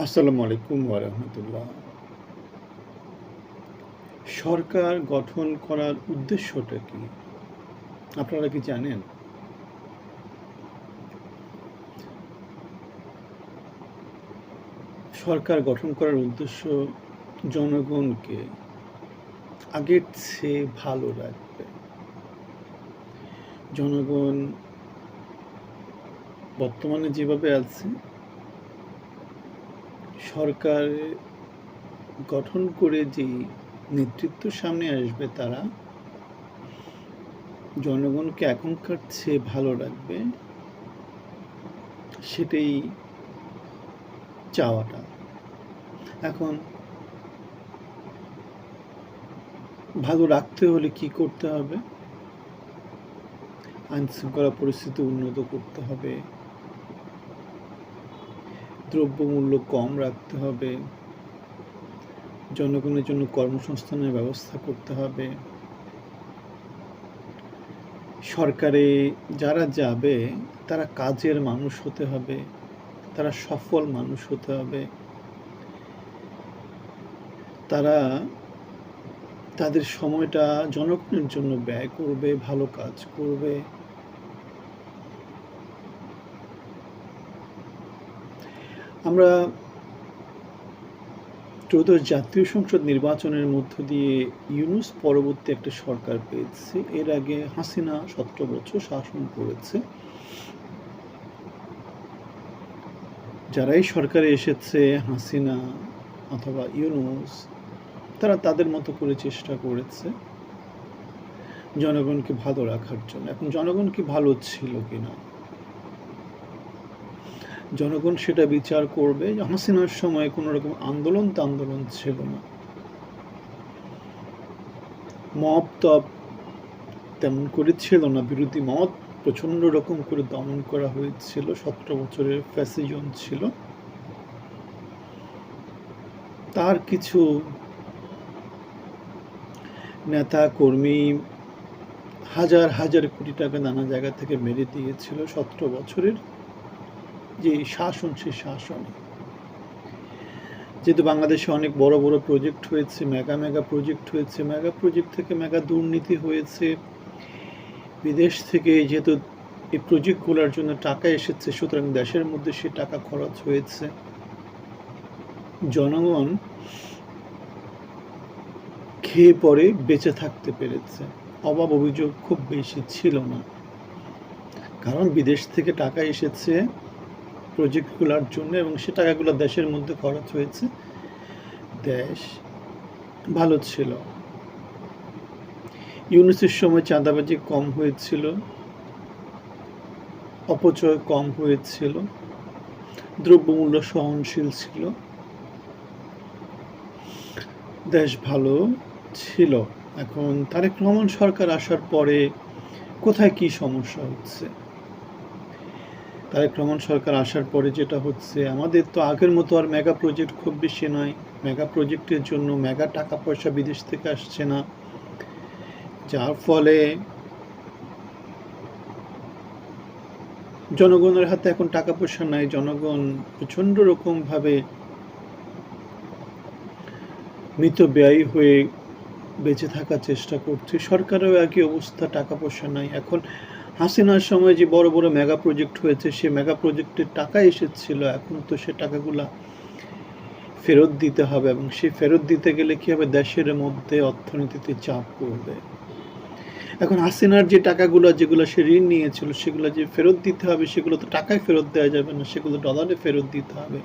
আসসালামু আলাইকুম ওয়া রাহমাতুল্লাহ। সরকার গঠন করার উদ্দেশ্যটা কি? আপনারা কি জানেন? সরকার গঠন করার উদ্দেশ্য জনগণকে আগের চেয়ে ভালো রাখবে। জনগণ বর্তমানে যেভাবে আছে, সরকার গঠন করে যেই নেতৃত্ব সামনে আসবে তারা জনগণকে এখনকার চেয়ে ভালো রাখবে, সেটাই চাওয়াটা। এখন ভালো রাখতে হলে কি করতে হবে? আইনশৃঙ্খলা পরিস্থিতি উন্নত করতে হবে, দ্রব্যমূল্য কম রাখতে হবে, জনগণের জন্য কর্মসংস্থানের ব্যবস্থা করতে হবে। সরকারে যারা যাবে তারা কাজের মানুষ হতে হবে, তারা সফল মানুষ হতে হবে, তারা তাদের সময়টা জনগণের জন্য ব্যয় করবে, ভালো কাজ করবে। আমরা ত্রয়োদশ জাতীয় সংসদ নির্বাচনের মধ্য দিয়ে ইউনূস পরবর্তী একটা সরকার পেয়েছে। এর আগে হাসিনা 17 বছর শাসন করেছে। যারাই সরকারে এসেছে, হাসিনা অথবা ইউনূস, তারা তাদের মতো করে চেষ্টা করেছে জনগণকে ভালো রাখার জন্য। এখন জনগণ কি ভালো ছিল কিনা, জনগণ সেটা বিচার করবে। হাসিনার সময় কোনো রকম আন্দোলন ছিল না, মব তব তেমন করে ছিল না, বিরোধী মত প্রচন্ড রকম করে দমন করা হয়েছিল। 17 বছরের ফ্যাসিজম ছিল। তার কিছু নেতা কর্মী হাজার হাজার কোটি টাকা নানা জায়গা থেকে মেরে দিয়েছিল 17 বছরের যে শাসন, সে শাসনে। যেহেতু বাংলাদেশে অনেক বড় বড় প্রজেক্ট হয়েছে, মেগা প্রজেক্ট হয়েছে, মেগা প্রজেক্ট থেকে মেগা দুর্নীতি হয়েছে, বিদেশ থেকে যেহেতু এই প্রজেক্টগুলোর জন্য টাকা এসেছে, সুতরাং দেশের মধ্যে সে টাকা খরচ হয়েছে। জনগণ খেয়ে পরে বেঁচে থাকতে পেরেছে, অভাব অভিযোগ খুব বেশি ছিল না, কারণ বিদেশ থেকে টাকা এসেছে প্রজেক্টগুলোর জন্য এবং সে টাকাগুলো দেশের মধ্যে খরচ হয়েছে, দেশ ভালো ছিল। ইউনূসের সময় চাঁদাবাজি কম হয়েছিল, অপচয় কম হয়েছিল, দ্রব্যমূল্য সহনশীল ছিল, দেশ ভালো ছিল। এখন তারেক রহমান সরকার আসার পরে কোথায় কি সমস্যা হচ্ছে? তারেক রহমান সরকার আসার পরে যেটা হচ্ছে, আমাদের তো আগের মতো আর মেগা প্রজেক্ট খুব বেশি নয়। মেগা প্রজেক্টের জন্য মেগা টাকা পয়সা বিদেশ থেকে আসছে না, যার ফলে জনগণের হাতে এখন টাকা পয়সা নাই। জনগণ প্রচণ্ড রকমভাবে মিতব্যয়ী হয়ে বেঁচে থাকার চেষ্টা করছে। সরকারেও একই অবস্থা, টাকা পয়সা নাই। এখন হাসিনার সময় যে বড় বড় মেগা প্রজেক্ট হয়েছে, সে মেগা প্রজেক্টের টাকা এসেছিল, এখন তো সে টাকাগুলা ফেরত দিতে হবে, এবং সে ফেরত দিতে গেলে কি হবে, দেশের মধ্যে অর্থনীতিতে চাপ পড়বে। এখন হাসিনার যে টাকাগুলো, যেগুলো সে ঋণ নিয়েছিল, সেগুলো যে ফেরত দিতে হবে, সেগুলো তো টাকায় ফেরত দেওয়া যাবে না, সেগুলো ডলারে ফেরত দিতে হবে।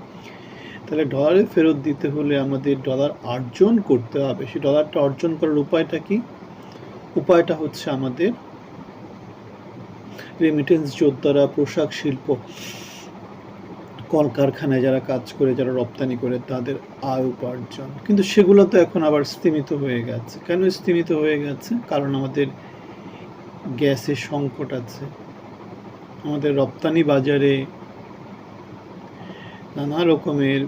তাহলে ডলারে ফেরত দিতে হলে আমাদের ডলার অর্জন করতে হবে। সেই ডলারটা অর্জন করার উপায়টা কি? উপায়টা হচ্ছে আমাদের রেমিটেন্স যোদ্ধারা, পোশাক শিল্প, কলকারখানায় যারা কাজ করে, যারা রপ্তানি করে, তাদের আয় উপার্জন। কিন্তু সেগুলো তো এখন আবার স্তীমিত হয়ে গেছে। কেন স্তীমিত হয়ে গেছে? কারণ আমাদের গ্যাসের সংকট আছে, আমাদের রপ্তানি বাজারে নানা রকমের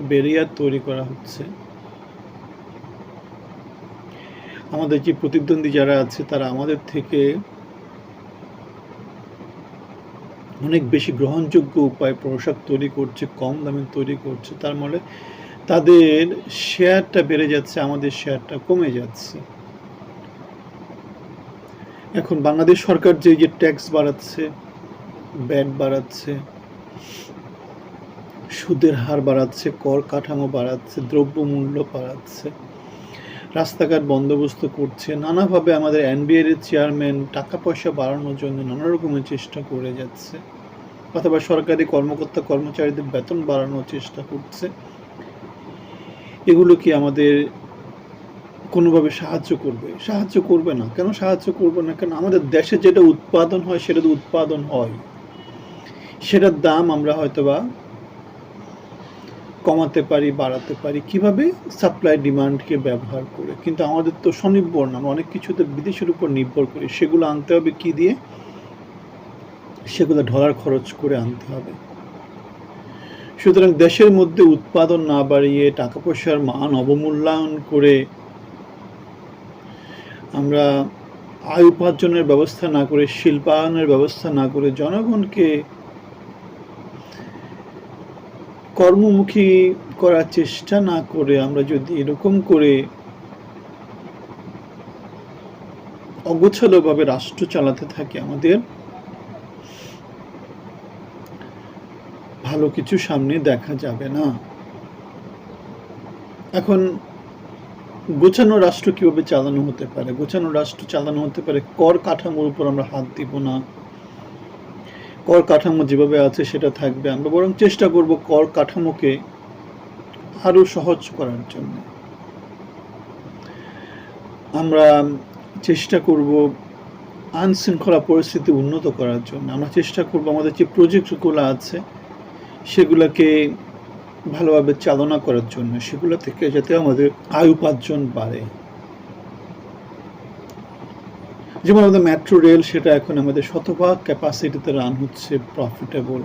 ব্যারিয়ার তৈরি করা হচ্ছে। আমাদের যে প্রতিদ্বন্দ্বী যারা আছে, তারা আমাদের থেকে অনেক বেশি গ্রহণযোগ্য উপায়ে পোশাক তৈরি করছে, কম দামে তৈরি করছে। তার ফলে তাদের শেয়ারটা বেড়ে যাচ্ছে, আমাদের শেয়ারটা কমে যাচ্ছে। এখন বাংলাদেশ সরকার যে ট্যাক্স বাড়াচ্ছে, ভ্যাট বাড়াচ্ছে, সুদের হার বাড়াচ্ছে, কর কাঠামো বাড়াচ্ছে, দ্রব্যমূল্য বাড়াচ্ছে, রাস্তাঘাট বন্দোবস্ত করছে, নানাভাবে আমাদের এনবিআর এর চেয়ারম্যান টাকা পয়সা বাড়ানোর জন্য নানা রকমের চেষ্টা করে যাচ্ছে, অথবা সরকারি কর্মকর্তা কর্মচারীদের বেতন বাড়ানোর চেষ্টা করছে। এগুলো কি আমাদের কোনোভাবে সাহায্য করবে? সাহায্য করবে না। কেন সাহায্য করবে না? কেন আমাদের দেশে যেটা উৎপাদন হয় সেটা তো উৎপাদন হয়, সেটার দাম আমরা হয়তোবা কমাতে পারি, বাড়াতে পারি। কিভাবে? সাপ্লাই ডিমান্ডকে ব্যবহার করে। কিন্তু আমাদের তো স্বনির্ভর না, আমরা অনেক কিছুতে বিদেশের উপর নির্ভর করি। সেগুলো আনতে হবে কি দিয়ে? সেগুলো ডলার খরচ করে আনতে হবে। সুতরাং দেশের মধ্যে উৎপাদন না বাড়িয়ে, টাকা পয়সার মান অবমূল্যায়ন করে, আমরা আয় উপার্জনের ব্যবস্থা না করে, শিল্পায়নের ব্যবস্থা না করে, জনগণকে কর্মমুখী করার চেষ্টা না করে আমরা যদি এরকম করে অগোছালোভাবে রাষ্ট্র চালাতে থাকি, আমাদের ভালো কিছু সামনে দেখা যাবে না। এখন গোছানো রাষ্ট্র কিভাবে চালানো হতে পারে? গোছানো রাষ্ট্র চালানো হতে পারে কর কাঠামোর উপর আমরা হাত দিব না। কর কাঠামো যেভাবে আছে সেটা থাকবে। আমরা বরং চেষ্টা করব কর কাঠামোকে আরো সহজ করার জন্য। আমরা চেষ্টা করব আইনশৃঙ্খলা পরিস্থিতি উন্নত করার জন্য। আমরা চেষ্টা করব আমাদের যে প্রজেক্টগুলো আছে সেগুলোকে ভালোভাবে চালনা করার জন্য, সেগুলো থেকে যাতে আমাদের আয় উপার্জন বাড়ে। যেমন আমাদের মেট্রো রেল, সেটা এখন আমাদের শতভাগ ক্যাপাসিটিতে রান হচ্ছে, প্রফিটেবল।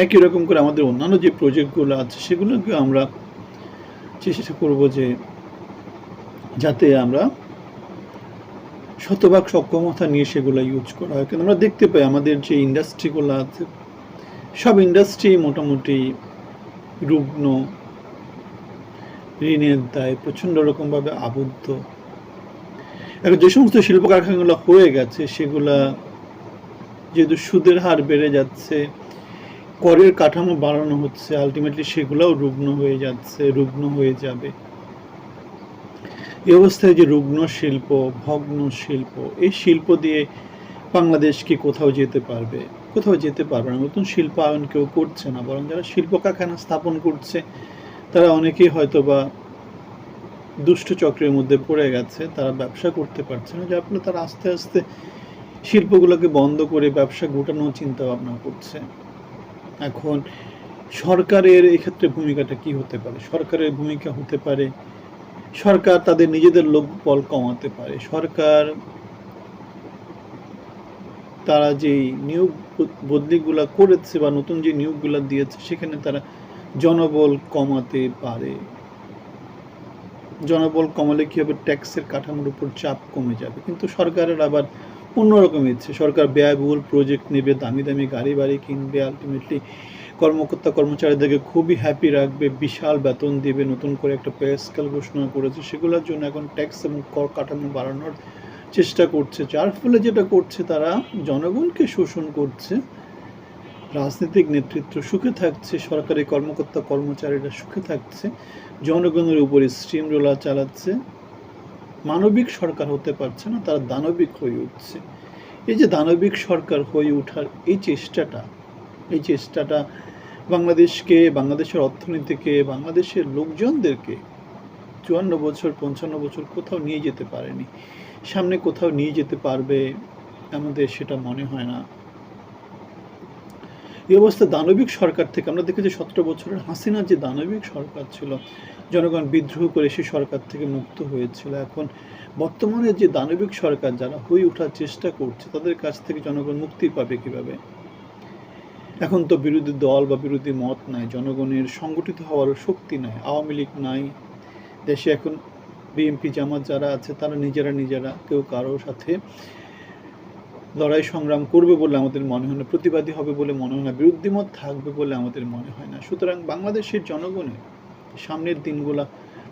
একই রকম করে আমাদের অন্যান্য যে প্রজেক্টগুলো আছে সেগুলোকে আমরা চেষ্টা করব যে যাতে আমরা শতভাগ সক্ষমতা নিয়ে সেগুলো ইউজ করা হয়। কিন্তু আমরা দেখতে পাই আমাদের যে ইন্ডাস্ট্রিগুলো আছে সব ইন্ডাস্ট্রি মোটামুটি রুগ্ন, ঋণের দায় প্রচণ্ড রকমভাবে আবদ্ধ। এখন যে সমস্ত শিল্প কারখানাগুলো হয়ে গেছে সেগুলা যেহেতু সুদের হার বেড়ে যাচ্ছে, করের কাঠামো বাড়ানো হচ্ছে, আলটিমেটলি সেগুলোও রুগ্ন হয়ে যাচ্ছে, রুগ্ন হয়ে যাবে। এই অবস্থায় যে রুগ্ন শিল্প, ভগ্ন শিল্প, এই শিল্প দিয়ে বাংলাদেশ কি কোথাও যেতে পারবে? কোথাও যেতে পারবে না। নতুন শিল্পায়ন কেউ করছে না, বরং যারা শিল্প কারখানা স্থাপন করছে তারা অনেকেই হয়তোবা দুষ্ট চক্রের মধ্যে পড়ে গেছে, তারা ব্যবসা করতে পারছে না, যার ফলে তারা আস্তে আস্তে শিল্পগুলোকে বন্ধ করে ব্যবসা গোটানোর চিন্তা ভাবনা করছে। এখন সরকারের এক্ষেত্রে ভূমিকাটা কি হতে পারে? সরকারের ভূমিকা হতে পারে সরকার তাদের নিজেদের লোকবল কমাতে পারে। সরকার তারা যেই নিয়োগ বদলিগুলা করেছে বা নতুন যে নিয়োগগুলা দিয়েছে সেখানে তারা জনবল কমাতে পারে। জনবল কমালে কি হবে? ট্যাক্সের কাঠামোর উপর চাপ কমে যাবে। কিন্তু সরকারের আবার অন্যরকম ইচ্ছে। সরকার ব্যয়বহুল প্রজেক্ট নেবে, দামি দামি গাড়ি বাড়ি কিনবে, আলটিমেটলি কর্মকর্তা কর্মচারীদেরকে খুবই হ্যাপি রাখবে, বিশাল বেতন দিবে, নতুন করে একটা পে স্কেল ঘোষণা করেছে, সেগুলোর জন্য এখন ট্যাক্স এবং কর কাঠামো বাড়ানোর চেষ্টা করছে। যার ফলে যেটা করছে তারা জনগণকে শোষণ করছে, রাজনৈতিক নেতৃত্ব সুখে থাকছে, সরকারি কর্মকর্তা কর্মচারীরা সুখে থাকছে, জনগণের উপরে স্টিম রোলার চালাচ্ছে। মানবিক সরকার হতে পারছে না, তারা দানবিক হয়ে উঠছে। এই যে দানবিক সরকার হয়ে ওঠার এই চেষ্টাটা বাংলাদেশকে, বাংলাদেশের অর্থনীতিকে, বাংলাদেশের লোকজনদেরকে 54 বছর 55 বছর কোথাও নিয়ে যেতে পারেনি। সামনে কোথাও নিয়ে যেতে পারবে আমাদের সেটা মনে হয় না। এই অবস্থা দানবিক সরকার থেকে আমরা দেখেছি 17 বছরের হাসিনার যে দানবিক সরকার ছিল, জনগণ বিদ্রোহ করে সেই সরকার থেকে মুক্ত হয়েছিল। এখন বর্তমানে যে দানবিক সরকার যারা হয়ে ওঠার চেষ্টা করছে তাদের কাছ থেকে জনগণ মুক্তি পাবে কিভাবে? এখন তো বিরোধী দল বা বিরোধী মত নাই, জনগণের সংগঠিত হওয়ারও শক্তি নাই, আওয়ামী লীগ নাই দেশে। এখন বিএনপি জামাত যারা আছে তারা নিজেরা কেউ কারোর সাথে লড়াই সংগ্রাম করবে বলে আমাদের মনে হয় না, প্রতিবাদী হবে বলে মনে হয় না, বিরোধী মত থাকবে বলে আমাদের মনে হয় না। সুতরাং বাংলাদেশের জনগণের সামনের দিনগুলা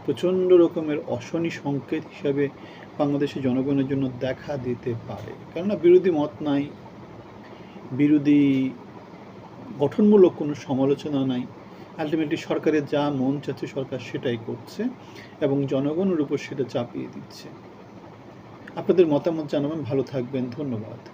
প্রচণ্ড রকমের অশনি সংকেত হিসাবে বাংলাদেশের জনগণের জন্য দেখা দিতে পারে। কেননা বিরোধী মত নাই, বিরোধী গঠনমূলক কোনো সমালোচনা নাই। আলটিমেটলি সরকারের যা মন চাচ্ছে সরকার সেটাই করছে এবং জনগণের উপর সেটা চাপিয়ে দিচ্ছে। আপনাদের মতামত জানাবেন। ভালো থাকবেন। ধন্যবাদ।